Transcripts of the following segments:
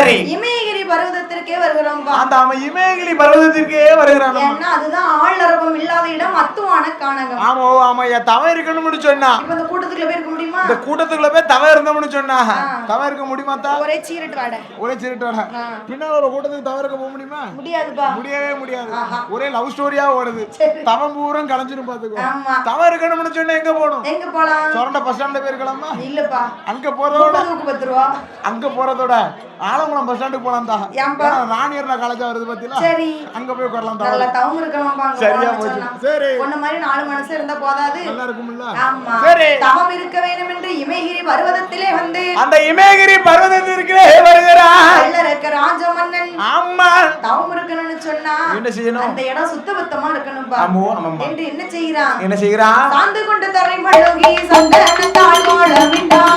சரி இமயகிரி பர்வதத்திற்கே வருகிறோம். அந்த அவன் இமயகிரி பர்வதத்திற்கே வருகிறான். ஏன்னா அதுதான் ஆளரவம் இல்லாத இடம், அத்துவான கானகம். ஆமா ஆமா தவம் இருக்கணும்னு சொன்னா. இப்ப இந்த கூட்டத்துக்குள்ள போய் இருக்க முடியுமா? இந்த கூட்டத்துக்குள்ள போய் தவம் இருந்தோம்னு சொன்னா தவம் இருக்க முடியுமா? ஒரே சீரட் வாட, ஒரே சீரட் வாட. பின்னால ஒரு கூட்டத்துக்கு தவம் இருக்க போக முடியுமா? முடியாதுப்பா, முடியவே முடியாது. ஒரே லவ் ஸ்டோரியா ஓடுது. தவம் பூரம் கலைஞ்சிரும் பாத்துக்கோ. தவம் இருக்கணும்னு சொன்னா எங்க போகணும்? எங்க போலாம்? சொரண்ட பஸ் ஸ்டாண்ட்ல போய் இருக்கலாமா? இல்லப்பா, அங்க போறதோட 10 ரூபா, அங்க போறதோட ஆலங்குளம் பஸ் ஸ்டாண்டுக்கு போலாம் தான். ராணியர்ல காலேஜா வருது பாத்தீங்களா? சரி, அங்க போய் உட்காரலாம். நல்ல தவம் இருக்கலாம்பா. சரியா போச்சு. சரி, ஒண்ணு மாதிரி 4 மனசு இருந்தா போதாது, நல்லா இருக்கும்ல? ஆமா. சரி, தவம் இருக்க வேண்டும் என்று இமயகிரி பர்வதத்திலே வந்து அந்த இமயகிரி பர்வதத்திற்கே வருகிறான் வல்லரக்க ராஜமன்னன். ஆமா, தவம் இருக்கணும்னு சொன்னா என்ன செய்யணும்? அந்த இடம் சுத்தபத்தமா இருக்கணும்பா. ஆமா ஆமா. என்று என்ன செய்யறான்? என்ன செய்யறான்? சாந்து கொண்டு தரை மழுங்கி சந்தனத்தால் கோலமிட்டான்.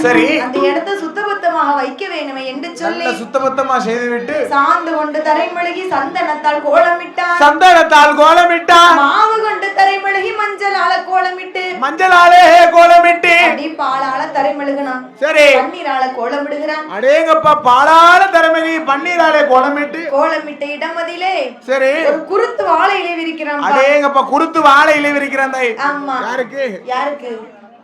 சரி, அந்த இடத்தை சுத்தபத்தமாக வைக்க வேணுமே என்று சொல்லி சுத்தபத்தமா செய்துவிட்டு சாந்து கொண்டு தரைமழுகி சந்தனத்தால் கோலமிட்டான். சந்தனத்தால் கோலமிட்டான். மாவு கொண்டு தரைமழுகி மஞ்சளால கோலமிட்டு மஞ்சளாலே கோலமிட்டு அடி பாலால தரைமழுகினான். சரி, பன்னீரால கோலமிடுகிறான். அடேங்கப்பா, பாலால தரைமழுகி பன்னீராலே கோலமிட்ட இடமதிலே சரி ஒரு குருத்து வாழை இலை விரிக்கிறான். அடேங்கப்பா, குருத்து வாழை இலை விரிக்கிறான். ஆமா, யாருக்கு? யாருக்கு?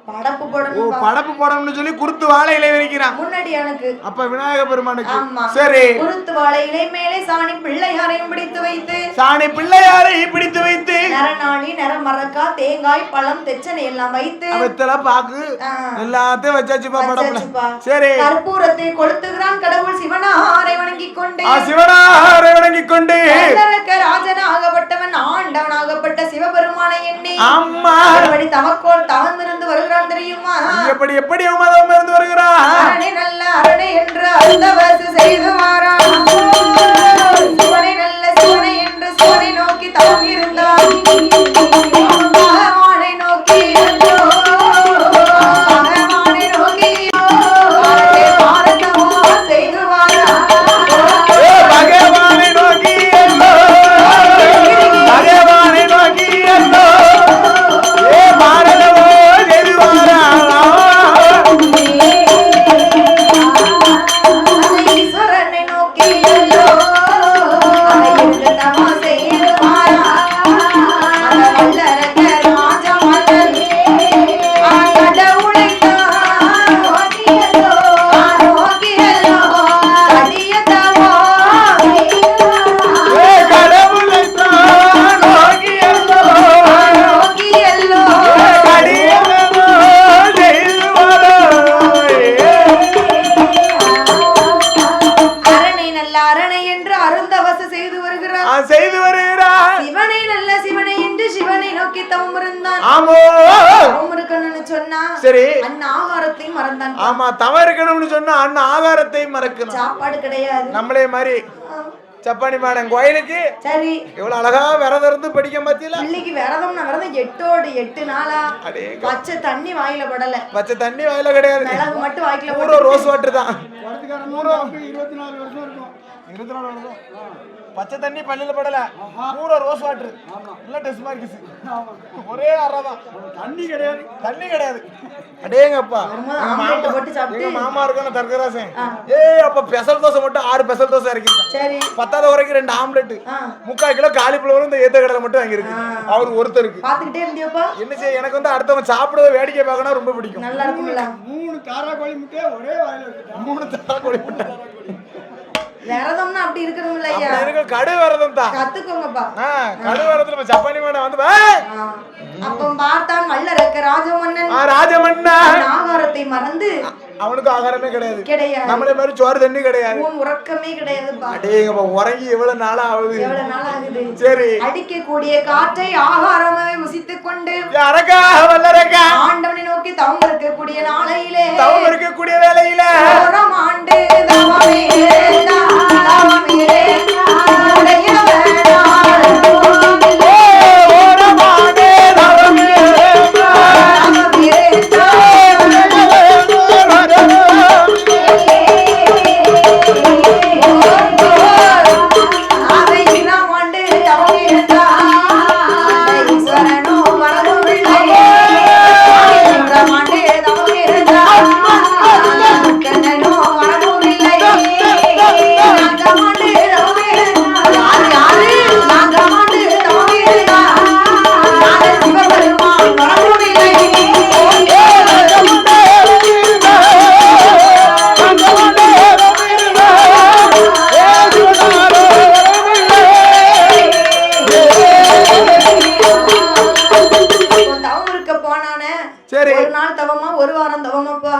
படப்பு போடணும். படப்பு போடணும்னு சொல்லி குருத்து வாழை இலை விரிக்கிறான் முன்னாடியானுக்கு. அப்ப விநாயக பெருமானுக்கு. சரி, குருத்து வாழை இலை மேலே சாணி பிள்ளையாரையும் பிடித்து வைத்து சாணி பிள்ளையாரை பிடித்து வைத்து நரநாளி நரமரக்கா தேங்காய் பழம் தெச்சனை எல்லாம் வைத்து வெத்தலை பாக்கு எல்லாத்தையும் வச்சாச்சுப்பா படப்புல. சரி, கற்பூரத்தை கொளுத்துகிறான். கடவுள் சிவனாரை வணங்கிக் கொண்டு சிவனாரை வணங்கிக் கொண்டு ராஜனாகப்பட்டவன் ஆண்டவனாகப்பட்ட சிவபெருமானை எண்ணி அம்மா தமக்கோள் தவமிருந்து வருகிறான். தெரியுமா? எப்படி எப்படி மதம் இருந்து வருகிறான்? அரணை நல்ல அரணை என்று அருந்தவசு செய்து வாரான். சிவனை நல்ல சிவனை என்று சிவனை நோக்கி தவம் இருந்தான். பகவானை நோக்கி பகவானை நோக்கி பாரதமோ செய்து வாரான். பகவானை நோக்கி பகவானை நோக்கி ஆமா, தவம் இருக்கணும்னு சொன்னா அண்ணன் ஆகாரத்தை மறக்கணும். சாப்பாடு கிடையாது. நம்மளே மாதிரி சப்பானி மேடம் கோயிலுக்கு சரி எவ்வளவு அழகா விரதம் இருந்து படிக்க பாத்தீங்களா? பிள்ளைக்கு விரதம்னா விரதம் 8 நாளா பச்சை தண்ணி வாயில படல. பச்சை தண்ணி வாயில கிடையாது, மிளகு மட்டும் வாயில பூரா ரோஸ் வாட்டர் தான். 24 வருஷம் இருக்கும். 24 வருஷம் பச்சை தண்ணி பல்லில படல, பூரா ரோஸ் வாட்டர். இல்ல டெஸ்ட் மார்க்ஸ் ஒரே அறதான். தண்ணி கிடையாது, தண்ணி கிடையாது. அடேங்கப்பா, எங்க மாமா இருக்கான தர்கராசன். அப்ப ஸ்பெஷல் தோசை மட்டும் 6 ஸ்பெஷல் தோசை இறக்கிருக்கான். சரி, 10வது வரைக்கும் 2 ஆம்லெட் 3/4 கிலோ காலிஃபிளவர் இந்த ஏத்த கடலை மட்டும் வாங்கி இருக்கு. அவர் ஒருத்தருக்கு பாத்துக்கிட்டே இருந்தியப்பா. என்ன செய்ய, எனக்கு வந்து அடுத்தவங்க சாப்பிடுறத வேடிக்கை பார்க்கணும் ரொம்ப பிடிக்கும். நல்லா இருக்கும்ல. 3 தாரா கோழி முட்டை ஒரே வாயில இருக்கு. 3 தாரா கோழி முட்டை விரதம்னா அப்படி இருக்கணும்ல ஐயா. அப்படி இருக்க கடு விரதம் தான். கத்துக்கோங்கப்பா. கடு விரதத்துல ஜப்பானி மேடம் வந்து அப்ப பார்த்தான் வல்லரக்க ராஜமன்னன். ராஜமன்னன் ஆகாரத்தை மறந்து அவனுக்கு ஆகாரமே கிடையாது. கிடையாது. நம்மளே மாதிரி சோறு தண்ணி கிடையாது. உறக்கமே கிடையாதுப்பா. அடேங்கப்பா, உறங்கி எவ்வளவு நாள் ஆகுது? எவ்வளவு நாள் ஆகுது? சரி. அடிக்கக்கூடிய காற்றை ஆகாரமாய் உசித்துக் கொண்டு அரக்கா வல்லரக்கா ஆண்டவனை நோக்கி தவம் இருக்கக்கூடிய நாளையிலே, தவம் இருக்கக்கூடிய வேளையில ஓரம் ஆண்டு தவமே தவமே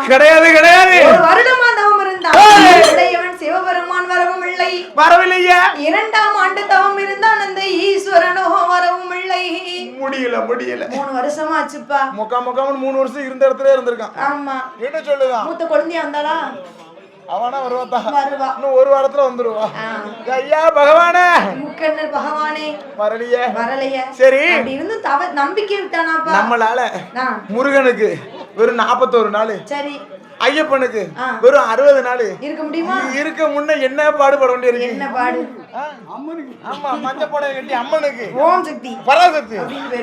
கிடையாது கிடையாது. ஒரு வருடமா தவம் இருந்தான். உடையவன் சிவபெருமான் வரவும் இல்லை, வரவில்லையா? 2ஆம் ஆண்டு தவம் இருந்தான். அந்த ஈஸ்வரனோ வரவும் இல்லை. முடியல முடியல. 3 வருஷமா ஆச்சுப்பா. முக்காமன் 3 வருஷம் இருந்த இடத்துல இருந்திருக்கான். ஆமா. என்ன சொல்லுதான்? மூத்த குழந்தையா வந்தாளா? அவனா வருவா. வருவா. இன்னும் 1 வாரத்துல வந்துருவா. ஐயா பகவானே, முக்கண்ணர் பகவானே வரலையே வரலையே. சரி. அப்படி இருந்து நம்பிக்கை விட்டானாப்பா. நம்மளால முருகனுக்கு வெறும் 41 நாள், சரி, ஐயப்பனுக்கு வெறும் 60 நாள் இருக்க முடியுமா? இருக்க முன்ன என்ன பாடுபட வேண்டியிருக்கு? என்ன பாடு? அம்மனுக்கு. ஆமா, மஞ்ச புடவை கட்டி அம்மனுக்கு ஓம் சக்தி பராசக்தி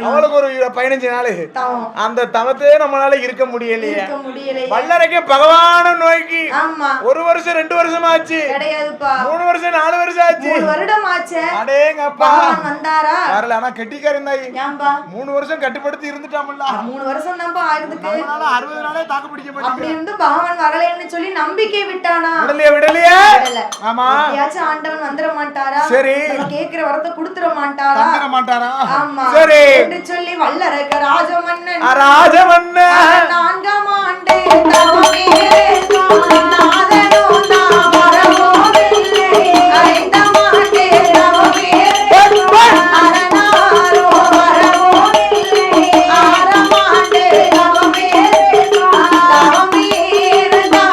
அவளுக்கு ஒரு 15 நாள் அந்த தவத்தையே நம்மளால இருக்க முடியலையே. வல்லரைக்கு பகவான நோக்கி 1 வருஷம் 2 வருஷம் ஆச்சு. கிடையாதுப்பா. 3 வருஷம் 4 வருஷம் ஆச்சு. 3 வருடம் ஆச்சு. அடேங்கப்பா, பகவான் வந்தாரா? வரல. ஆனா கட்டிக்காரன் தாய். ஏன்பா 3 வருஷம் கட்டுப்படுத்தி இருந்துட்டாமல்ல. 3 வருஷம் தான்ப்பா ஆயிருக்கு. நம்மளால 60 நாளே தாக்கு பிடிக்க மாட்டேங்குது. அப்படி இருந்து பகவான் வரலைன்னு சொல்லி நம்பிக்கை விட்டானா? விடலையா? ஆமா. யாச்சும் ஆண்டவன் வந்துற மாட்டாரா? சரி. நம்ம கேக்குற வரத்தை கொடுத்துற மாட்டாரா? தந்துற மாட்டாரா? ஆமா. சரி என்று சொல்லி வல்லரக்க ராஜமன்னன் 4ஆம் ஆண்டு தவமே நாதனோ நாமரமோ இல்லை 5ஆம் ஆண்டு தவமே அரணாரோ வரமோ இல்லை 6ஆம் ஆண்டு தவமே தவமே இருந்தா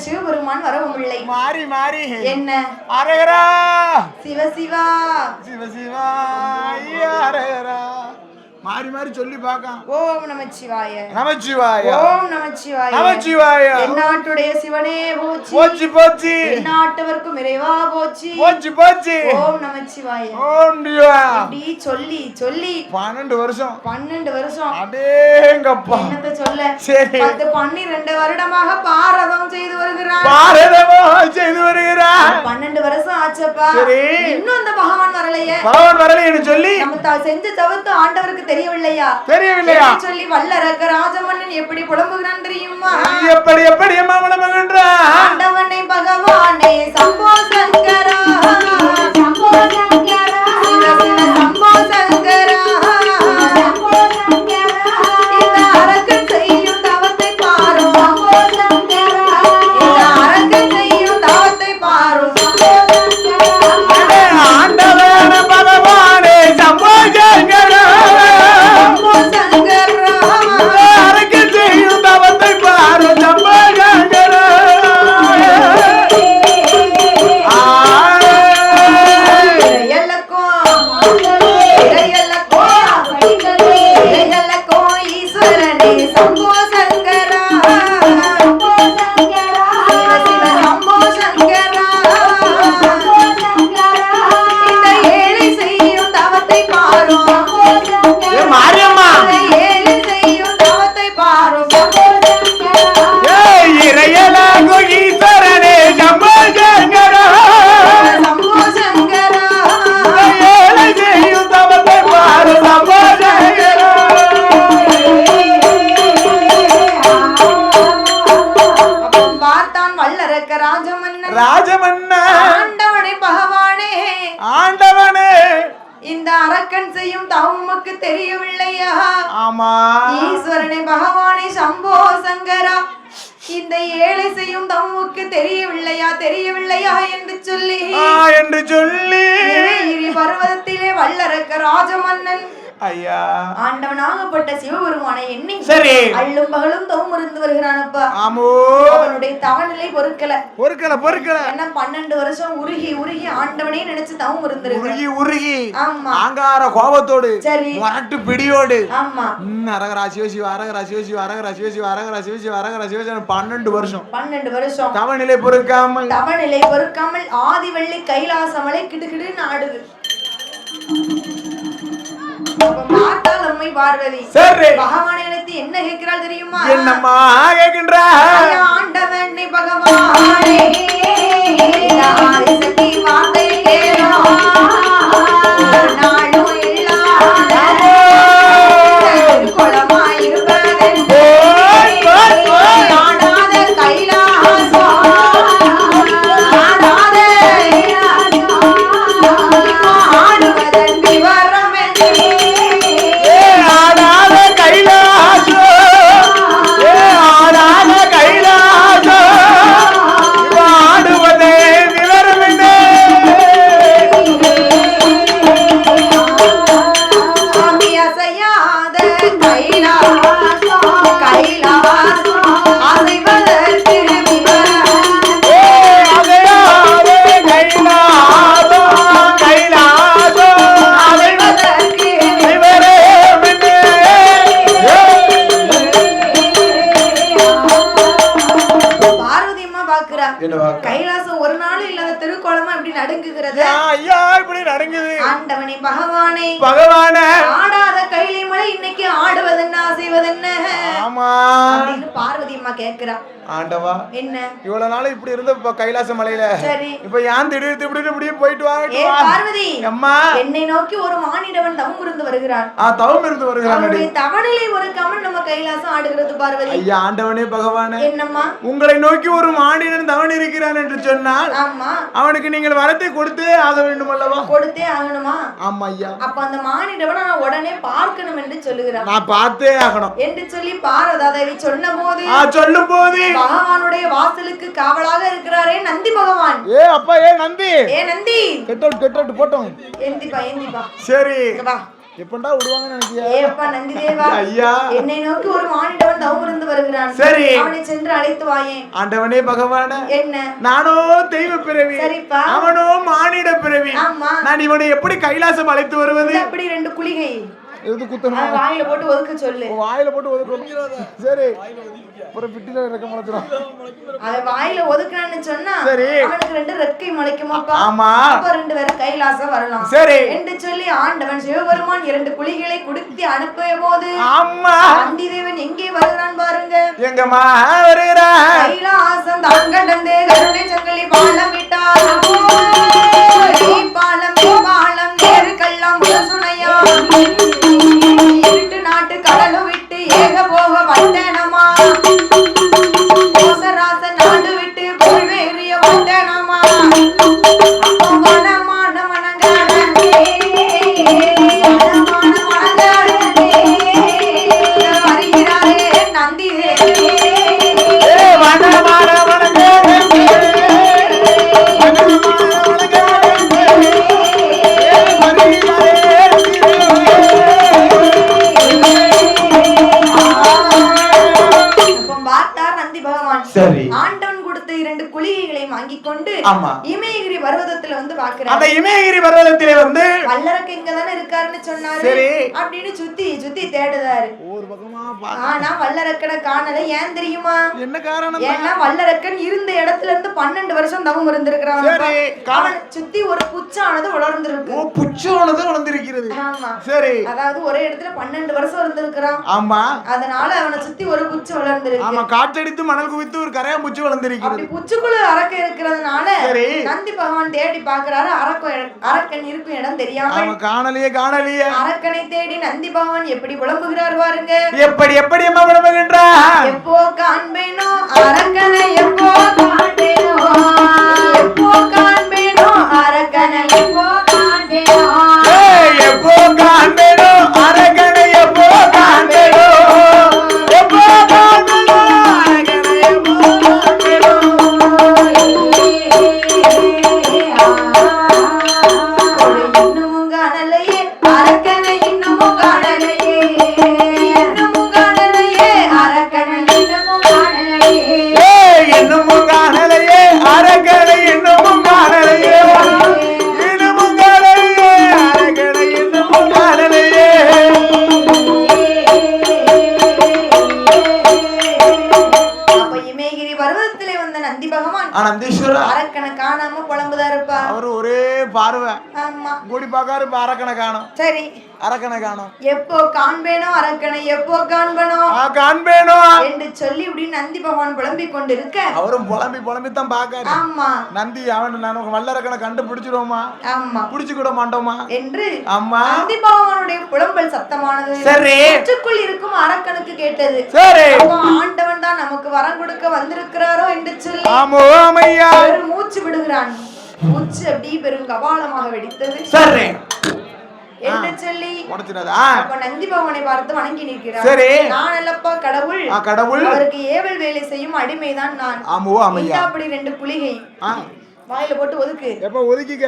சிவபெருமான் வரவும் இல்லை. மாறி மாறி என்ன? அரகரா சிவ சிவா சிவ சிவா ஐயா அரகரா மாறி மாறி சொல்லி பாக்க. ஓம் நமச்சிவாய நமச்சிவாய ஓம் நமச்சிவாய நமச்சிவாய. எந்நாட்டுடைய சிவனே போற்றி போற்றி போற்றி எந்நாட்டவர்க்கும் இறைவா போற்றி போற்றி போற்றி. ஓம் நமச்சிவாய ஓம் திவா. இப்படி சொல்லி சொல்லி 12 வருஷம் 12 வருஷம். அடேங்கப்பா. என்னத்த சொல்ல? சரி. 12 வருடமாக பாரதம் செய்து வருகிறார். பாரதம் செய்து வருகிறார். 12 வருஷம் ஆச்சப்பா. சரி. இன்னும் அந்த பகவான் வரலையே. பகவான் வரலைன்னு சொல்லி நம்ம செஞ்ச தவத்து ஆண்டவருக்கு தெரியவில்லையா? தெரியவில்லையா சொல்லி வல்லரக்க ராஜமன்னன் எப்படி புலம்புகிறான் தெரியுமா? எப்படி எப்படி அம்மா புலம்புகின்றான்? ஆண்டவனை பகவானே சம்போ சங்கரா சம்போ சங்கரா சம்போ சங்கரா சம்போ சங்கரா இந்த அரக்கன் செய்யும் தவத்தை பாரு சம்போ சங்கரா இந்த அரக்கன் செய்யும் தவத்தை பாரு சம்போ சங்கரா ஆண்டவன் பகவானே சம்போ சங்கரா சம்போ சங்கரா அரக்கன் செய்யும் தவத்தை பாரு ராஜமன்னன் ஆண்டவனே பகவானே ஆண்டவனே இந்த அரக்கன் செய்யும் தவமுக்கு தெரியவில்லையா? ஆமா ஈஸ்வரனே பகவானே சம்போ சங்கரா இந்த ஏழை செய்யும் தவமுக்கு தெரியவில்லையா என்று சொல்லி பர்வதத்திலே வல்லரக்க ராஜமன்னன் ஐயா ஆண்டவனாகப்பட்ட சிவபெருமானை எண்ணி சரி அள்ளும் பகலும் தவம் இருந்து வருகிறானப்பா. ஆமோ அவனுடைய தவநிலை பொறுக்கல என்ன 12 வருஷம் உருகி ஆண்டவனே நினைச்சு தவம் இருந்திருக்கு. உருகி ஆமா ஆங்கார கோபத்தோடு சரி வரட்டு பிடியோடு ஆமா அரகரா சிவசிவ அரகரா சிவசிவ அரகரா சிவசிவ அரகரா சிவசிவ அரகரா சிவசிவ 12 வருஷம் தவநிலை பொறுக்காமல் ஆதி வெள்ளி கைலாசமலை கிடுகிடுன்னு ஆடுது. பார்த்தால் அம்மை பார்வதி பகவானை நினைத்து என்ன கேட்கிறாள் தெரியுமா? என்னம்மா கேட்கின்றா? ஆண்டவனை பகவானே சக்தி வார்த்தை கேளோ நாளும் இல்லாத குளமாயிருப்பதன் நாடாத கைலாசம் ஆடுவதன் விவரம் கைலாசம் ஒரு நாள் இல்லாத திருக்கோலமா இப்படி நடுங்குகிறது. ஆண்டவனே பகவானே ஆடாத கைலை மலை இன்னைக்கு ஆடுவதென்ன செய்வதென்ன அப்படின்னு பார்வதி அம்மா கேக்குறா. ஆண்டவா என்ன இவ்வளவு நாள் இப்படி இருந்த கைலாச மலையில இப்ப ஏன் திடீர்னு இப்படி போயிட்டு வாங்க பார்வதி அம்மா என்னை நோக்கி ஒரு மானிடவன் தவம் இருந்து வருகிறான். அவனுடைய தவநிலை ஒரு கமன் நம்ம கைலாசம் ஆடுகிறது பார்வதி. ஐயா ஆண்டவனே பகவானே என்னம்மா உங்களை நோக்கி ஒரு மானிடன் தவன் இருக்கிறான் என்று சொன்னால் ஆமா அவனுக்கு நீங்கள் வரத்தை கொடுத்தே ஆக வேண்டும் அல்லவா? கொடுத்தே ஆகணுமா? ஆமா ஐயா. அப்ப அந்த மானிடவனை நான் உடனே பார்க்கணும் என்று சொல்லுகிறான். நான் பார்த்தே ஆகணும் என்று சொல்லி பார்வதாதேவி சொல்லும் போது பகவானுடைய வாசலுக்கு காவலாக இருக்கிறாரே நந்தி பகவான். அப்பா நந்தி கெட்டோட் போட்டோம் ஏந்திப்பா சரி எப்பண்டா விடுவாங்கன்னு நினைக்கியா? ஏப்பா நந்தி தேவா ஐயா என்னை நோக்கி ஒரு மானிடவன் தவம் இருந்து வருகிறான். சரி அவனை சென்று அழைத்து வாயேன். ஆண்டவனே பகவானே என்ன நானோ தெய்வ பிறவி சரிப்பா அவனோ மானிட பிறவி. ஆமா நான் இவனை எப்படி கைலாசம் அழைத்து வருவது? அப்படி 2 குளிகை எது குத்தணும்? வாயில போட்டு ஒதுக்க சொல்லு. வாயில போட்டு ஒதுக்க சரி அப்புறம் பிட்டில ரெக்க முளைச்சிரும். அத வாயில ஒதுக்குறான்னு சொன்னா அவனுக்கு 2 ரெக்கை முளைக்குமாப்பா? ஆமா அப்ப 2 பேரும் கைலாசம் வரலாம். சரி என்று சொல்லி ஆண்டவன் சிவபெருமான் 2 குளிகளை குடுத்தி அனுப்பிய போது ஆமா நந்தி தேவன் எங்கே வருகிறான் பாருங்க. எங்கம்மா வருகிறான்? கைலாசம் தான் கடந்து கருணை சங்கிலி பாலம் விட்டார். பாலம் நேரு கள்ளம் சுனையா இருட்டு நாட்டு கடலும் விட்டு ஏக போக வந்தனமா கோசராச நாடு விட்டு பொருள்வேறிய வந்தனமா வனமான மனங்கானே வருகிறாரே நந்தி ஆண்டவன் கொடுத்த 2 குளிகைகளை வாங்கிக் கொண்டு இமயகிரி பர்வதத்துல வந்து பாக்குறாரு. அந்த இமயகிரி பர்வதத்திலே வந்து வல்லரக்கு இங்க தானே இருக்காருன்னு சொன்னாரு. அப்படின்னு சுத்தி தேடுதாரு. ஒரு பக்கமா ஆனா வல்லரக்கனை காணல. ஏன் தெரியுமா? என்ன காரணம்? ஏன்னா வல்லரக்கன் இருந்த இடத்துல இருந்து 12 வருஷம் தவம் இருந்திருக்கிறான். அவனை சுத்தி ஒரு புச்சானது வளர்ந்திருக்கு. புச்சானது வளர்ந்திருக்கிறது. ஆமா சரி அதாவது ஒரே இடத்துல 12 வருஷம் இருந்திருக்கிறான். ஆமா அதனால அவனை சுத்தி ஒரு புச்சு வளர்ந்திருக்கு. ஆமா காற்றடித்து மணல் குவித்து ஒரு கரையா புச்சு வளர்ந்திருக்கிறது. அப்படி புச்சுக்குள்ள அரக்க இருக்கிறதுனால நந்தி பகவான் தேடி பாக்குறாரு. அரக்கன் இருக்கும் இடம் தெரியாம காணலையே அரக்கனை தேடி நந்தி பகவான் எப்படி புலம்புகிறார் பாருங்க. எப்படி அம்மா புலம்புகின்றார்? எப்போ காண்பேனோ அரக்கனை எப்போ காண்பேனோ இன்னமும் காணலையே அரக்கனை இன்னமும் காணலையே இன்னமும் காணலையே அரக்கனை இன்னமும் காணலையே பருவத்திலே வந்த நந்தி பகவான் நந்தீஸ்வரர் அரக்கனை காணாம புலம்புதா இருப்பா. அவரு ஒரே பார்வை. ஆமா கூடி பாக்காரு அரக்கனை காணும். சரி அரக்கனை காணும். எப்போ காண்பேனோ அரக்கனை எப்போ காண்பனோ காண்பேனோ என்று சொல்லி இப்படி நந்தி பகவான் புலம்பிக் கொண்டிருக்க அவரும் புலம்பித்தான் பாக்காரு. ஆமா நந்தி அவன் நமக்கு வல்லரக்கனை கண்டுபிடிச்சிருவோமா ஆமா புடிச்சுக்கிட மாட்டோமா என்று அம்மா நந்தி பகவானுடைய புலம்பல் சத்தமானது சரி நெஞ்சுக்குள் இருக்கும் அரக்கனுக்கு கேட்டது. சரி ஆண்டவன் தான் நமக்கு வரம் கொடுக்க வந்திருக்கிறாரோ என்று சொல்லி மூச்சு விடுகிறான். மூச்சு அப்படி பெரும் கபாலமாக வெடித்தது. சரி என்று சொல்லி நந்தி பகவானை பார்த்து வணங்கி நிற்கிறார். சரி நான் அல்லப்பா கடவுள். கடவுள் அவருக்கு ஏவல் வேலை செய்யும் அடிமைதான் நான். அப்படி 2 குளிகை வாயில போட்டு ஒதுக்கு. எப்ப ஒதுக்கிக்க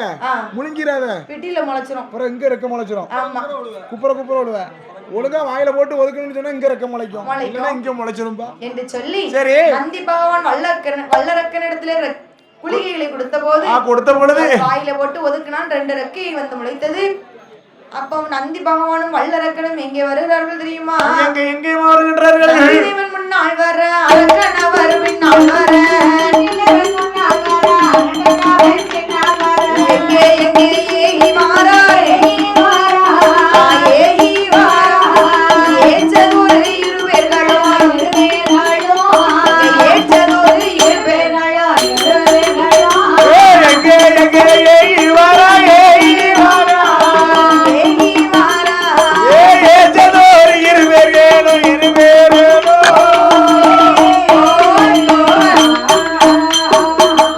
முழுங்கிறாத பிட்டில முளைச்சிரும். அப்புறம் இங்க ரெக்க முளைச்சிரும். ஆமா குப்புற விடுவ. ஒழுங்கா வாயில போட்டு ஒதுக்கணும்னு சொன்னா இங்க ரெக்க முளைக்கும். இல்லனா இங்க முளைச்சிரும்பா என்று சொல்லி சரி நந்தி பகவான் வல்லரக்கனிடத்திலே குளிகைகளை கொடுத்த பொழுது வாயில போட்டு ஒதுக்குனான். 2 ரெக்கை வந்து முளைத்தது. அப்ப நந்தி பகவானும் வல்லரக்கனும் எங்கே வருகிறார்கள் தெரியுமா? எங்கே வருகின்றார்கள்? தேவன் முன்னால் வர அரக்கன் அவர் பின்னால் வர எங்கே ஏகி வாரா ஏகி வாரா ஏச்சதொரு இருவேர்களோ ஏச்சதொரு இருவேர்களோ எங்கே ஏகி வாரா ஏகி வாரா ஏச்சதொரு இருவேர்களோ இருவேர்களோ.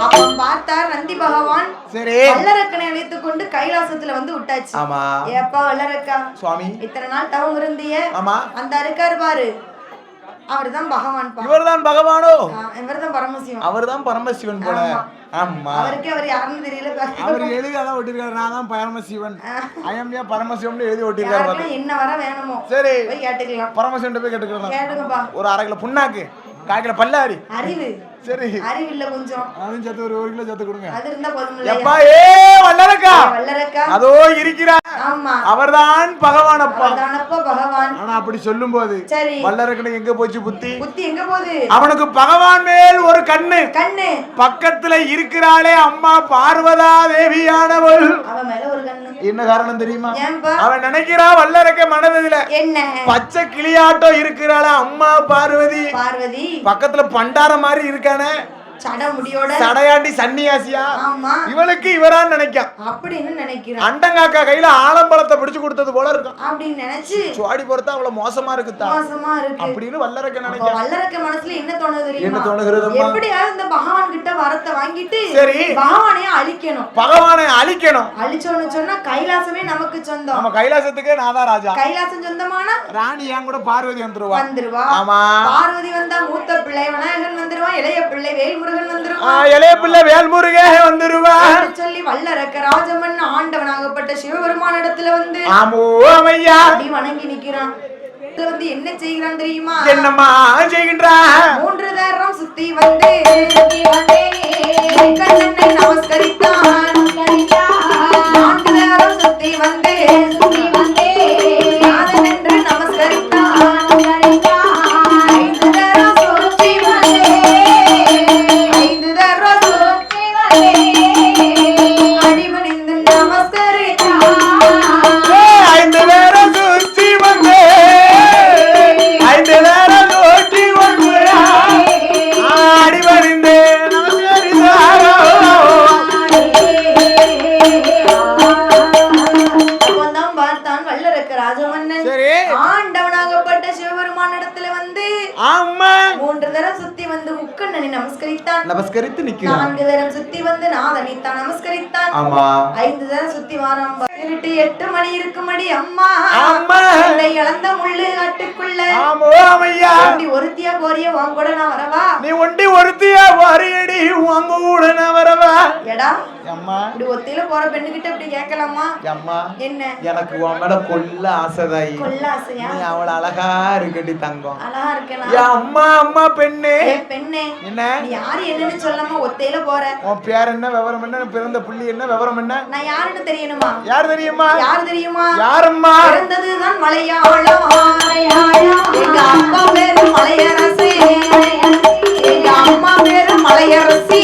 அப்ப பார்த்தார் நந்தி பகவான். சரி வல்லரக்கனை அழைத்துக் கொண்டு கைலாசத்துல வந்து விட்டாச்சு. ஆமா ஏப்பா வல்லரக்கா சுவாமி இத்தனை நாள் தவம் இருந்தியே. ஆமா அந்த இருக்காரு பாரு அவர்தான் பகவான். இவர்தான் பகவானோ? இவர்தான் பரமசிவன். அவர்தான் பரமசிவன் போல. ஆமா அவருக்கு அவர் யாருன்னு தெரியல. அவர் எழுதி அதான் ஒட்டிருக்காரு. நான் தான் பரமசிவன் ஐயம்யா பரமசிவன் எழுதி ஒட்டிருக்காரு. என்ன வர வேணுமோ சரி போய் கேட்டுக்கலாம். பரமசிவன் போய் கேட்டுக்கலாம். கேட்டுங்கப்பா. ஒரு 1/2 கிலோ புண்ணாக்கு 1/4 கிலோ பல்லாரி அறிவு. சரி அறிவு இல்ல கொஞ்சம் அதுவும் சேர்த்து ஒரு 1 கிலோ சேர்த்து கொடுங்க. அது இருந்தா போதும். எப்பா வல்லரக்கா அதோ இருக்கிறார். ஆமா அவர்தான் பகவான். அப்பா அவர்தானப்பா பகவான். ஆனா அப்படி சொல்லும்போது சரி வல்லரக்கனுக்கு எங்க போச்சு புத்தி? புத்தி எங்க போகுது? அவனுக்கு பகவான் மேல் ஒரு கண்ணு பக்கத்துல இருக்கிறாளே அம்மா பார்வதா தேவியானவள். அவன் மேல ஒரு கண்ணு. என்ன காரணம் தெரியுமா? அவன் நினைக்கிறா வல்லரக்க மனதில என்ன பச்சை கிளியாட்டம் இருக்கிறாளே அம்மா பார்வதி. பார்வதி பக்கத்துல பண்டார மாதிரி இருக்கானே சடையாண்டி சன்னியாசியா இவனுக்கு இவரான் நினைக்கான். அப்படின்னு நினைக்கிறான். அண்டங்காக்கா கையில ஆலம்பழத்தை பிடிச்சு கொடுத்தது போல இருக்கும் அப்படின்னு நினைச்சு சுவாடி பொறுத்தா அவ்வளவு மோசமா இருக்குதா அப்படின்னு வல்லரக்க நினைக்கிறான். வல்லரக்க மனசுல என்ன தோணுது தெரியுமா? என்ன தோணுகிறது? எப்படியாவது இந்த பகவான் கிட்ட வரத்தை வாங்கிட்டு சரி பகவானையே அழிக்கணும். பகவானை அழிக்கணும். அழிச்சோன்னு சொன்னா கைலாசமே நமக்கு சொந்தம். நம்ம கைலாசத்துக்கே நாதா ராஜா. கைலாசம் சொந்தமான ராணி என் கூட பார்வதி வந்துருவா. ஆமா பார்வதி வந்தா மூத்த பிள்ளை விநாயகன் வந்துருவான். இளைய பிள்ளை வேல்முருகன் இளைய பிள்ளை வேல்முருகன் வந்துருவான் சொல்லி வல்லரக்க ராஜமன் ஆண்டவனாகப்பட்ட சிவபெருமான் இடத்துல வந்து அப்படி வணங்கி நிக்கிறான். வந்து என்ன செய்கிறான் தெரியுமா? என்னம்மா செய்கின்றான்? 3 தரம் சுத்தி வந்து கண்ணனை நமஸ்கரித்தான். 4 தரம் சுத்தி வந்து நாதன் என்று நமஸ்கரித்தான். 5 தரம் சுத்தி வந்து 5 தரம் சுத்தி வந்து அடிபணிந்து நமஸ்கரித்தான். 5 தரம் சுத்தி வந்து 5 தரம் சுத்தி வந்து அடிபணிந்து ஆண்டவனாகப்பட்ட சிவபெருமான் இடத்துல வந்து 3 தரம் சுத்தி வந்து முக்கண்ணனை நமஸ்கரித்து நிக்கிறான். 4 தரம் சுத்தி வந்து நாதனை நமஸ்கரித்தான். 5 தரம் சுத்தி வாராம். இருட்டு 8 மணி இருக்குமடி அம்மா அம்மா இந்த இளந்த முள்ளு காட்டுக்குள்ள ஆமோ அம்மையா ஒண்டி ஒருத்தியா போறிய உன் கூட நான் வரவா நீ ஒண்டி ஒருத்தியா வாரியடி உங்க கூட நான் வரவா எடா அம்மா இப்படி ஒத்தியில போற பெண்ணு கிட்ட இப்படி கேட்கலாமா அம்மா என்ன எனக்கு உன் மேல கொல்ல ஆசைதாயி கொல்ல ஆசையா நீ அவள அழகா இருக்கடி தங்கம் அழகா இருக்கேனா ஏ அம்மா அம்மா பெண்ணே பெண்ணே என்ன நீ யாரு என்னன்னு சொல்லாம ஒத்தையில போற உன் பேர் என்ன விவரம் என்ன பிறந்த புள்ளி என்ன விவரம் என்ன நான் யாருன்னு தெரியணுமா யார் தெரியுமா யார் தெரியுமா யாரம்மா பிறந்ததுதான் மலையாளம் எங்க அப்பா பேரு மலையரசி எங்க அம்மா பேரு மலையரசி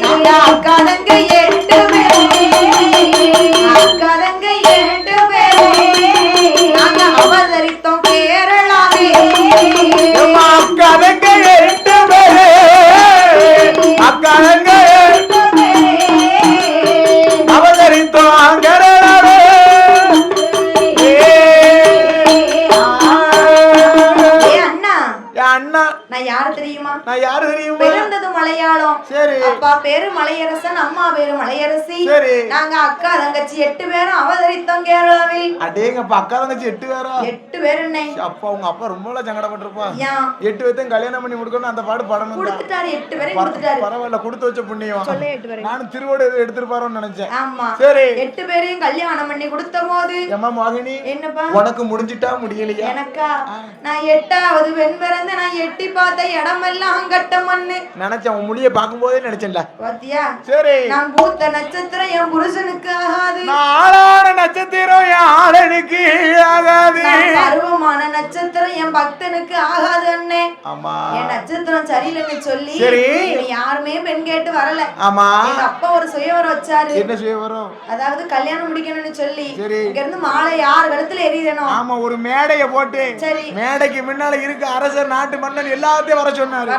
நாங்க அக்காதங்க 8 அக்காதங்க 8 நாங்க அவதரித்தோம் கேரளாவே அக்காதங்க 8 பேரு அக்காதங்க அவதரித்தோம் கேரளாவே அண்ணா நான் யாரு தெரியுமா நான் யாரு தெரியுமா பிறந்தது மலையாளம் சரி அப்பா பேரு மலையரசன் அம்மா பேரு மலையரசி சரி நாங்க அக்கா தங்கச்சி 8 பேரும் அவதரித்தோம் கேரளாவில் அடேங்கப்பா அக்கா தங்கச்சி 8 பேரா 8 பேர் என்ன அப்பா உங்க அப்பா ரொம்ப சங்கடப்பட்டிருப்பா ஏன் 8 பேத்தையும் கல்யாணம் பண்ணி முடிக்கணும் அந்த பாடு படணும் கொடுத்துட்டாரு 8 பேரையும் கொடுத்துட்டாரு பரவாயில்ல கொடுத்து வச்ச புண்ணியம் சொல்ல 8 பேரையும் நானும் திருவோடு எடுத்துருப்பாரோன்னு நினைச்சேன் ஆமா சரி 8 பேரையும் கல்யாணம் பண்ணி கொடுத்த போது ஏமா மோகினி என்னப்பா உனக்கு முடிஞ்சிட்டா முடியலையா எனக்கா நான் 8வது பெண் பிறந்து நான் எட்டி பார்த்த இடமெல்லாம் கட்ட மண்ணு நினைச்சேன் உன் முடிய பார்க்கும்போதே நினைச்சேன்ல பாத்தியா சரி நான் பூத்த நட்சத்திரம் என் புருஷனுக்கு ஆகாது நான் ஆளான நட்சத்திரம் என் ஆளனுக்கு ஆகாது பருவமான நட்சத்திரம் என் பக்தனுக்கு ஆகாது அண்ணே ஆமா என் நட்சத்திரம் சரியில்லைன்னு சொல்லி சரி யாருமே பெண் கேட்டு வரல ஆமா எங்க அப்பா ஒரு சுயவரம் வச்சாரு என்ன செய்ய வரும் அதாவது கல்யாணம் முடிக்கணும்னு சொல்லி சரி இங்க இருந்து மாலை 6 கழுத்துல எரியணும் ஆமா ஒரு மேடைய போட்டு சரி மேடைக்கு முன்னால இருக்க அரசர் நாட்டு மன்னன் எல்லாத்தையும் வர சொன்னாரு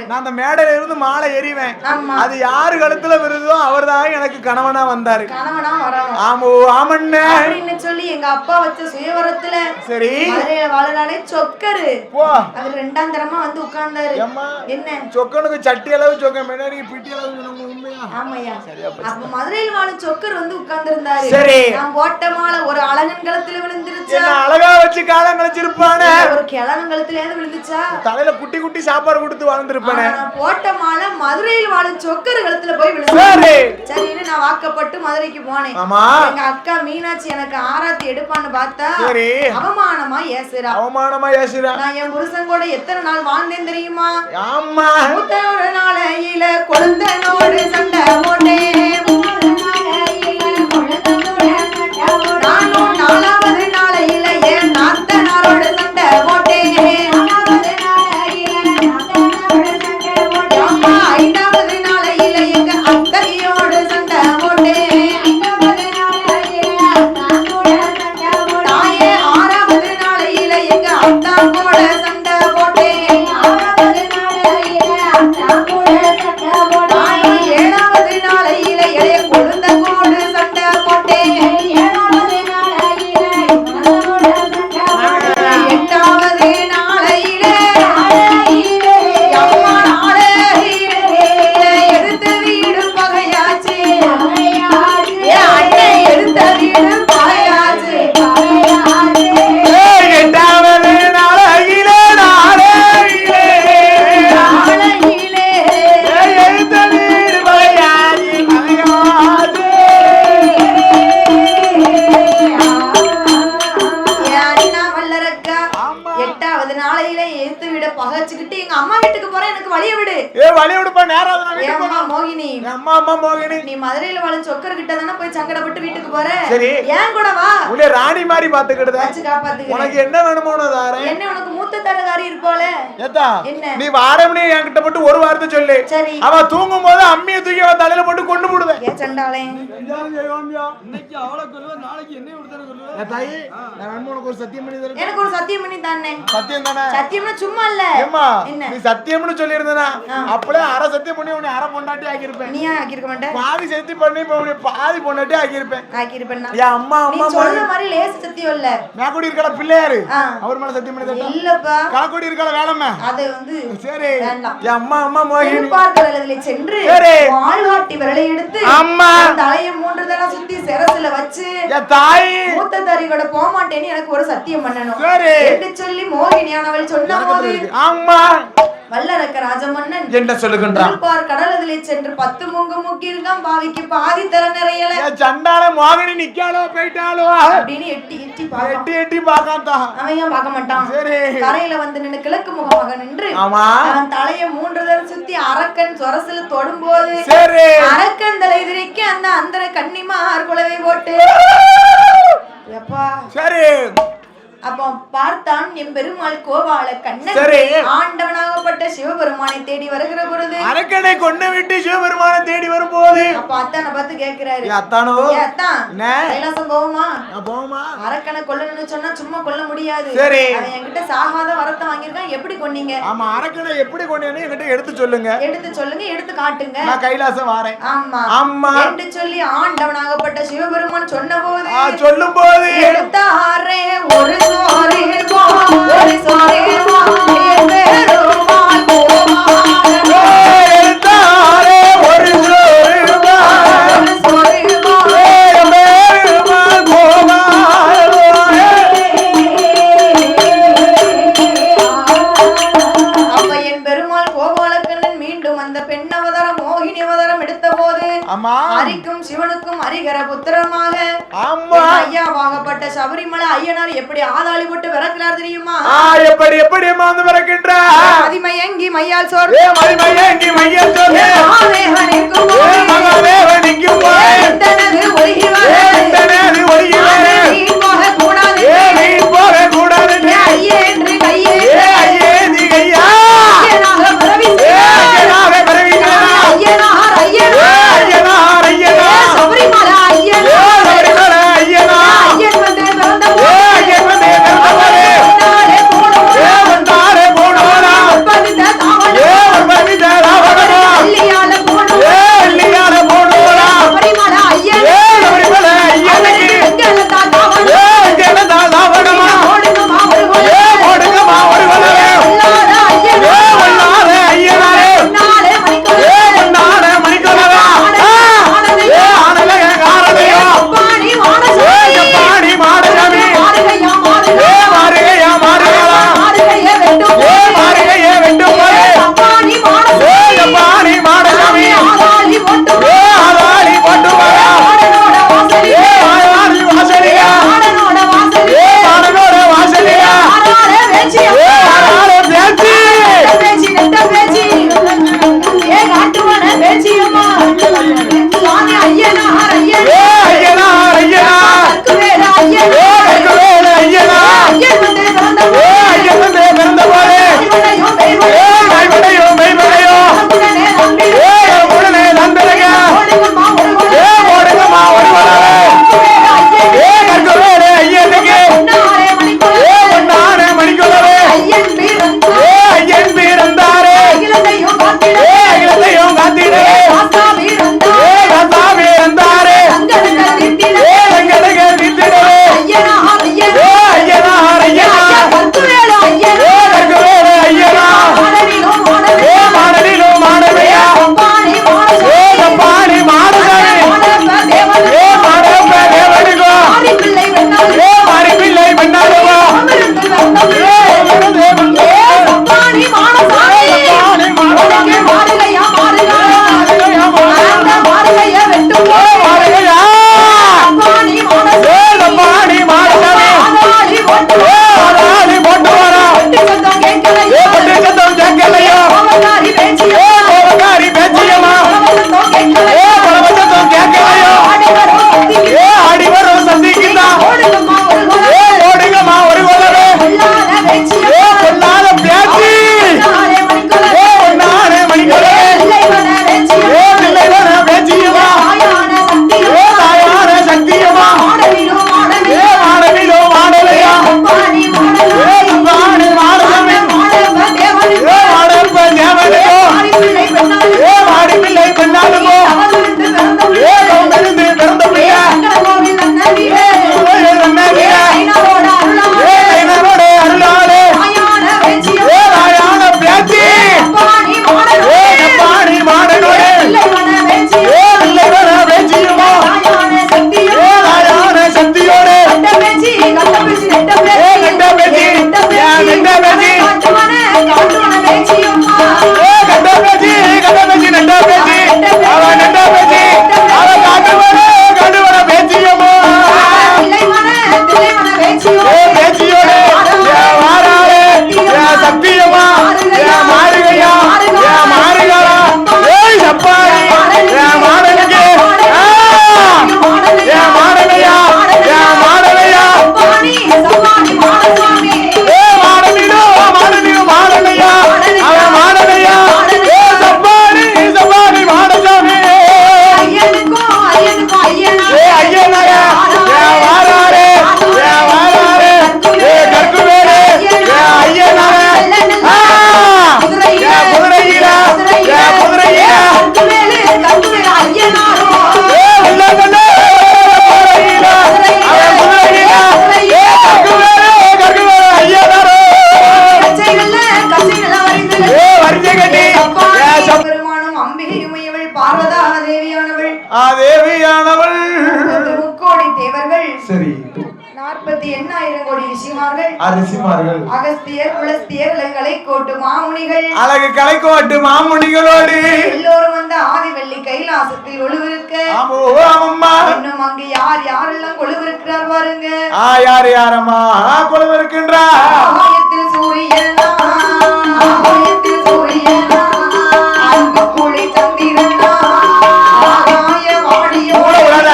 நான் அந்த மேடையில இருந்து மாலை எறிவேன் அது யாரு கழுத்துல விருதோ அவர்தான் எனக்கு கணவனா வந்தாரு கணவனா வரணும் ஆமோ ஆமண்ணே அப்படின்னு சொல்லி எங்க அப்பா வச்ச சுயவரத்துல சரி மதுரையில வாழறானே சொக்கரு போ அது 2ஆம் தரமா வந்து உட்கார்ந்தாரு என்ன சொக்கனுக்கு சட்டி அளவு சொக்க முன்னாடி பிட்டி அளவு உண்மையா ஆமையா அப்ப மதுரையில் வாழ சொக்கர் வந்து உட்கார்ந்து இருந்தாரு சரி நான் போட்ட மாலை ஒரு அழகன் கழுத்துல விழுந்துருச்சு என்ன அழகா வச்சு காலம் கழிச்சிருப்பானே ஒரு கிழவன் கழுத்துல விழுந்துச்சா தலையில குட்டி குட்டி சாப்பாடு கொடுத்து வாழ்ந்திருப்பானே நான் போட்ட மாலை மதுரையில் வாழும் சொக்கர் கழுத்துல போய் விழுந்துச்சு சரின்னு நான் வாக்கப்பட்டு மதுரைக்கு போனேன் எங்க அக்கா மீனாட்சி எனக்கு ஆராத்தி எடுப்பான்னு பார்த்தா அவமானமா ஏசுறா நான் என் புருஷன் கூட எத்தனை நாள் வாழ்ந்தேன் தெரியுமா ஆமா மூத்தோட நாளையில கொழுந்தனோடு சண்டை போட்டேன் நானும் 4வது நாளையில என் நாத்தனாரோடு சண்டை போட்டேன் 5வது நாளையில எங்க அத்தையோடு சண்டை போட்டேன் 6வது நாளையில எங்க அத்தா கூட சண்டை போட்டேன் 7வது நாளையில எடைய கொழுந்த கோடு சண்டை போட்டேன் 8வது நாளையில அம்மா எடுத்த வீடு பகையாச்சு அண்ணன் எடுத்த வீடு பகையாச்சு 8வது நாளையிலே எடுத்த வீடு பகையாச்சு அண்ணா வல்லரக்கா 8வது நாளையில எடுத்து விட பகைச்சுக்கிட்டு எங்க அம்மா வீட்டுக்கு போறேன் எனக்கு வழிய விடு வழி விடுப்பா நேரம் மோகினி அம்மா மோகினி நீ மதுரையில வாழும் சொக்கர் கிட்ட தானே போய் சங்கடப்பட்டு வீட்டுக்கு போற சரி ஏன் கூட வா உன்னை ராணி மாதிரி பாத்துக்கிடுத காப்பாத்துக்க உனக்கு என்ன வேணுமோ தாரேன் என்ன உனக்கு மூத்த தரகாரி இருப்போல ஏத்தா என்ன நீ வாரம்னே என்கிட்ட மட்டும் ஒரு வார்த்தை சொல்லு சரி அவ தூங்கும் போது அம்மியை தூக்கி அவ தலையில போட்டு கொண்டு போடுவேன் ஏ சண்டாளே இன்னைக்கு அவளை கொல்லுவ நாளைக்கு என்ன விடுதலை கொல்லுவ தாயி நான் உனக்கு ஒரு சத்தியம் பண்ணி தரேன் எனக்கு ஒரு சத்தியம் பண்ணி தானே சத்தியம் தானே சத்தியம்னா சும்மா இல்ல ஏம்மா என்ன நீ சத்தியம்னு சொல்லி இருந்தனா அப்ப அப்பளே அரை சத்தியம் பண்ணி உன்னை அரை பொண்டாட்டி ஆக்கியிருப்பேன். நீ ஆக்கியிருக்க மாட்டேன். பாதி சத்தி பண்ணி உன்னை பாதி பொண்டாட்டி ஆக்கியிருப்பேன். ஆக்கியிருப்பேன். என் அம்மா அம்மா சொல்ற மாதிரி லேசு சத்தியம் இல்ல. மேக்கூடி இருக்கல பிள்ளையாரு அவர் மேல சத்தியம் பண்ணி இல்லப்பா. காக்கூடி இருக்கல வேலம்மா அது வந்து சரி. என் அம்மா அம்மா மோகினி பார்க்கறதுல சென்று வாழ்வாட்டி விரலை எடுத்து அம்மா தலைய 3 தடவை சுத்தி சிரசுல வச்சு என் தாய் மூத்த தாரி கூட போக மாட்டேன்னு எனக்கு ஒரு சத்தியம் பண்ணணும் என்று சொல்லி மோகினியானவள் சொன்னபோது அம்மா வல்லரக்க ராஜமன்னன் என்ன சொல்லுகின்றான்? கடலதிலே சென்று 10 மூங்கு முக்கியிருக்கான் பாவிக்கு பாதி தர நிறையல சண்டால மோகினி நிக்காளோ போயிட்டாளோ அப்படின்னு எட்டி பாக்காந்தா அவன் ஏன் பார்க்க மாட்டான். சரி கரையில வந்து நின்று கிழக்கு முகமாக நின்று அவன் தலைய 3 தடவை சுத்தி அரக்கன் சொரசுல தொடும்போது அரக்கன் தலை எதிரிக்கு அந்த அந்தர கன்னிமார் குலவை போட்டு எப்பா சரி அப்போ பார்த்தான் எம்பெருமாள் கோபால கண்ணன் ஆண்டவனாகப்பட்ட சிவபெருமானை தேடி வருகிற பொழுது அரக்கனை கொண்டு விட்டு சிவபெருமானை தேடி வரும்போது அப்ப அத்தானை பார்த்து கேக்குறாரு அத்தானோ கைலாசம் போகுமா போகுமா அரக்கனை கொல்லணும்னு சொன்னா சும்மா கொல்ல முடியாது அவன் என்கிட்ட சாகாத வரத்தை வாங்கியிருக்கான் எப்படி கொன்னீங்க ஆமா அரக்கனை எப்படி கொன்னீங்கன்னு என்கிட்ட எடுத்து சொல்லுங்க எடுத்து காட்டுங்க நான் கைலாசம் வாரேன் ஆமா ஆமா என்று சொல்லி ஆண்டவனாகப்பட்ட சிவபெருமான் சொன்னபோது சொல்லும்போது எடுத்தாரே ஒரு ஒரு ஹரிக்கும் சிவனுக்கும் ஹரிகர புத்திரமாக ஐயாவாகப்பட்ட சபரிமலை ஐயனார் எப்படி ஆதாளி போட்டு விறக்கிறார் தெரியுமா? எப்படி எப்படி வந்து விறக்கின்றார்? மதிமயங்கி மையால் சோர் மதிமயங்கி மையால் சோர் மகாதேவனுக்கும் மகாதேவனுக்கும் தனது ஒழுகி வர தனது ஒழுகி வர நீ போக கூடாது நீ போக கூடாது ஐயே என்று கையே ஐயே நீ கையா ஐயனாக பரவி ஐயனாக பரவி ஐயனார் ஐயனார் ஐயனார் சபரிமலை ஐயனார் சபரிமலை ஐயனார் ஐயன் வந்து பிறந்தபோது ஐயன் வந்து பிறந்தபோது வந்தாரே போனோரா பவித்த தாவணம் பவித்த தாவணம் இல்லையால போனோம் இல்லையால போனோரா சபரிமலை ஐயன் சபரிமலை ஐயனுக்கு எங்கெல்லா தாவணம் எங்கெல்லா தாவணமா ஓடுங்கமா ஒரு வலவே எல்லார ஐயன் எல்லார ஐயனாரே நாளே மணிக்கொலை நாளே மணிக்கொலை ஆனலே காரதையோ பாணி வானசாமி பாணி மாடசாமி மாறுகையா மாறுகையா மாறுகளா மாறுகையே வெட்டும் மாறுகையே வெட்டும் பாணி வானசாமி பாணி மாடசாமி ஆதாளி போட்டு ஆதாளி போட்டு ஆடனோட வாசலியா ஆதாளி வாசலியா ஆடனோட வாசலியா ஆடனோட வாசலியா ஆடாரே வேச்சியா ஆடாரே வேச்சி வேச்சி நெட்ட வேச்சி ஏ காட்டுவன வேச்சியம்மா சுவாமி ஐயனார் ஐயனார் ஐயனார் கக்குவேல ஐயனார் கக்குவேல ஐயனார் ஐயன் வந்து பிறந்தபோது ஐயன் வந்து பிறந்தபோது கைவடையோ மெய்வடையோ உடனே நம்பி உடனே நம்புறீங்க ஓடுங்கம்மா ஓடுங்கம்மா ஒரு வளவே கற்கவேலே ஐயனுக்கு நாளே மணிக்கொலை நானே மணிக்கொள்ளவே ஐயன் பிறந்தார் ஐயன் பிறந்தாரே அகிலத்தையும் காத்திட அகிலத்தையும் காத்திடே ஆசா பிறந்தார் ராசா பிறந்தாரே தங்களுக்கு திட்டிட எங்களுக்கு வித்திடவே ஐயனார் ஐயனார் ஐயனார் கக்குவேல ஐயனார் கற்கவேலே ஐயனார் மாடலிலும் மாடவே மாடலிலும் மாடவையா பாணி வானசாமி பாணி மாடசாமி மாடப்ப தேவன் மாடப்ப தேவனுக்கோ மாறி பிள்ளை வெண்ணால் மாறி பிள்ளை பெண்ணாகவோ அமிர்ந்து வந்தது பாணி வானசாமி உனக்கு மாறுகையா மாறுகா அம்பிகை உமையவள் பார்வதா தேவியானவள் தேவியானவள் முக்கோடி தேவர்கள் சரி 48,000 கோடி ரிஷிமார்கள் அகஸ்தியர் புலஸ்தியர் கலை கோட்டு மாமுனிகள் அழகு கலை கோட்டு மாமுனிகளோடு எல்லோரும் வந்து ஆதிவெள்ளி கைலாசத்தில் ஒளிவிருக்க இன்னும் அங்கு யாரெல்லாம் கொலுவிருக்கிறார் பாருங்க யார் யாரம்மா கொலுவிருக்கின்றார் ஆகாயத்தில் சூரியனா அன்பு குழி சந்திரனா ஆகாய வாடியோட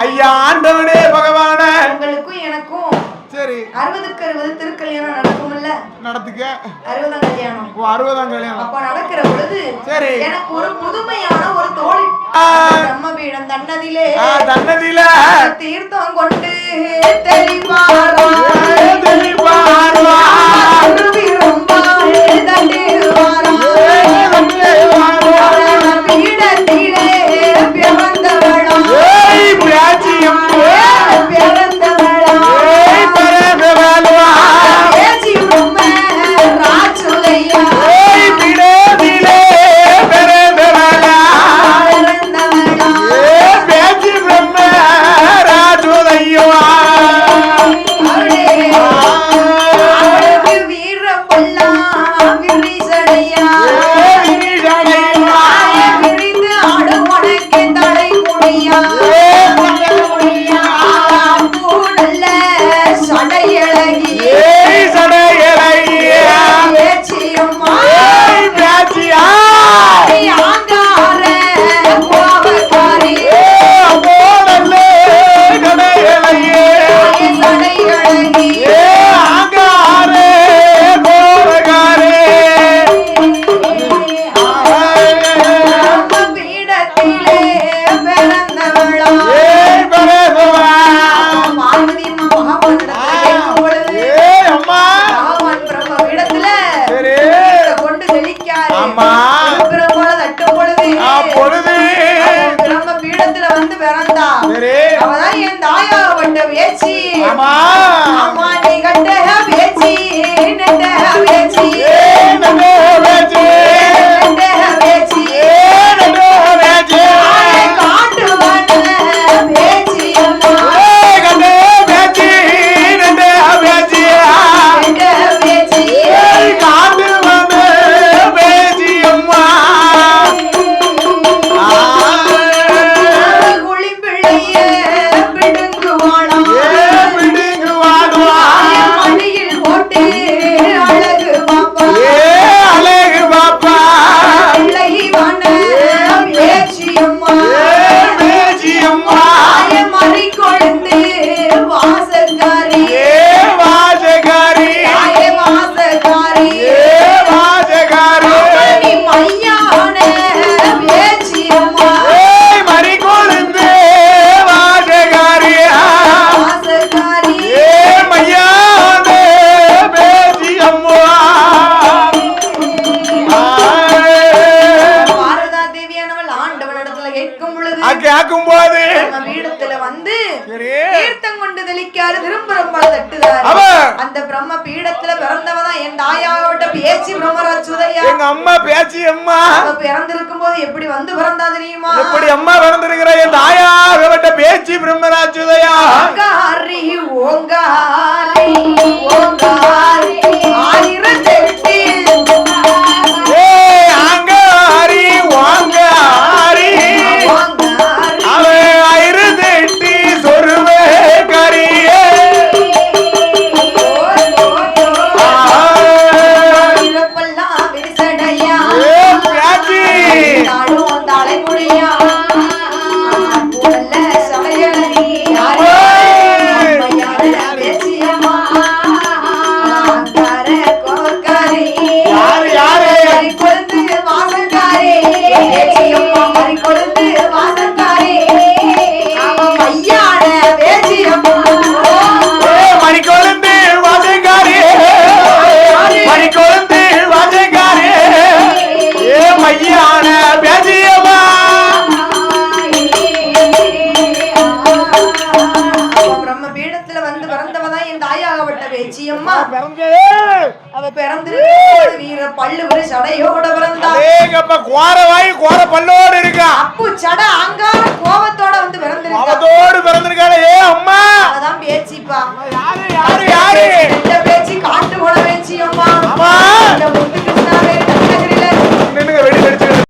ஐயா ஆண்டவனே பகவான உங்களுக்கும் எனக்கும் சரி 60க்கு 60 திருக்கல்யாணம் நடக்கும்ல நடத்துக்க 60ஆம் கல்யாணம் 60ஆம் கல்யாணம் அப்ப நடக்கிற பொழுது சரி எனக்கு ஒரு புதுமையான ஒரு தோழி பிரம்மபீடம் தன்னதிலே தீர்த்தம் கொண்டு தெளிவாரா பீடத்திலே பிறந்தவளா பாப்பா தீர்த்தம் கொண்டு தெளிக்காரு திரும்புறம் பல தட்டுதாரு அந்த பிரம்ம பீடத்துல பிறந்தவதான் என் தாயாவோட பேச்சு பிரம்மராஜுதையா எங்க அம்மா பேச்சு அம்மா பிறந்திருக்கும் போது எப்படி வந்து பிறந்தா தெரியுமா எப்படி அம்மா பிறந்திருக்கிற என் தாயாகப்பட்ட பேச்சு பிரம்மராஜுதையா ஓங்காரி ஓங்காரி ஓங்காரி ஆயிரத்தெட்டு ஆங்காரி வாங்காரி அவன் ஆயிரத்தெட்டு சொருவே கரியே பல்லோடு இருக்கா அப்பு சட அங்கார கோபத்தோட வந்து பிறந்திருக்கா அவதோடு பிறந்திருக்காளே அம்மா அதான் பேச்சிப்பா